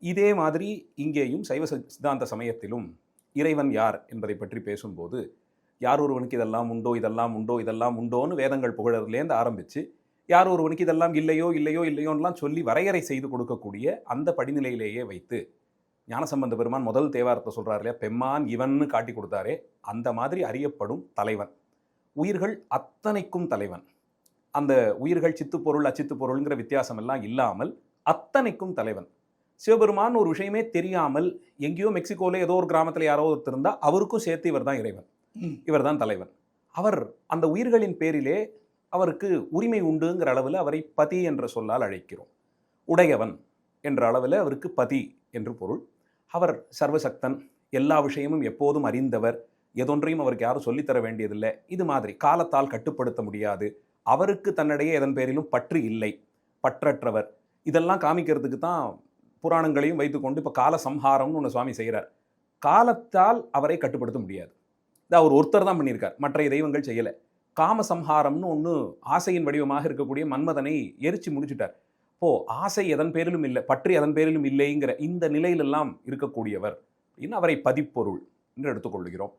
இதே மாதிரி இங்கேயும் சைவ சித்தாந்த சமயத்திலும் இறைவன் யார் என்பதை பற்றி பேசும்போது, யார் ஒருவனுக்கு இதெல்லாம் உண்டோ, இதெல்லாம் உண்டோ, இதெல்லாம் உண்டோன்னு வேதங்கள் புகழறதுலேருந்து ஆரம்பித்து, யார் ஒருவனுக்கு இதெல்லாம் இல்லையோ இல்லையோ இல்லையோன்னெலாம் சொல்லி வரையறை செய்து கொடுக்கக்கூடிய அந்த படிநிலையிலேயே வைத்து, ஞானசம்பந்த பெருமான் முதல் தேவாரத்தை சொல்கிறார் இல்லையா, பெம்மான் இவன்னு காட்டி கொடுத்தாரே, அந்த மாதிரி அறியப்படும் தலைவன், உயிர்கள் அத்தனைக்கும் தலைவன். அந்த உயிர்கள் சித்து பொருள் அச்சித்து பொருள்ங்கிற வித்தியாசம் எல்லாம் இல்லாமல் அத்தனைக்கும் தலைவன். சிவபெருமான் ஒரு விஷயமே தெரியாமல் எங்கேயோ மெக்சிகோவில் ஏதோ ஒரு கிராமத்தில் யாரோ ஒருத்தர் இருந்தால் அவருக்கும் சேர்த்து இவர் தான் இறைவன், இவர் தான் தலைவன். அவர் அந்த உயிர்களின் பேரிலே அவருக்கு உரிமை உண்டுங்கிற அளவில் அவரை பதி என்ற சொல்லால் அழைக்கிறோம். உடையவன் என்ற அளவில் அவருக்கு பதி என்று பொருள். அவர் சர்வசக்தன், எல்லா விஷயமும் எப்போதும் அறிந்தவர், எதொன்றையும் அவருக்கு யாரும் சொல்லித்தர வேண்டியதில்லை. இது மாதிரி காலத்தால் கட்டுப்படுத்த முடியாது, அவருக்கு தன்னிடையே எதன் பேரிலும் பற்று இல்லை, பற்றற்றவர். இதெல்லாம் காமிக்கிறதுக்கு தான் புராணங்களையும் வைத்துக்கொண்டு இப்போ கால சம்ஹாரம்னு ஒன்று சுவாமி செய்கிறார். காலத்தால் அவரை கட்டுப்படுத்த முடியாது, இது அவர் ஒருத்தர் தான் பண்ணியிருக்கார், மற்ற தெய்வங்கள் செய்யலை. காம சம்ஹாரம்னு ஒன்று ஆசையின் வடிவமாக இருக்கக்கூடிய மன்மதனை எரிச்சு முடிச்சுட்டார். ஆசை எதன் பேரிலும் இல்லை, பற்றி எதன் பேரிலும் இல்லைங்கிற இந்த நிலையிலெல்லாம் இருக்கக்கூடியவர் இன்னும் அவரை பதிப்பொருள் என்று எடுத்துக்கொள்கிறோம்.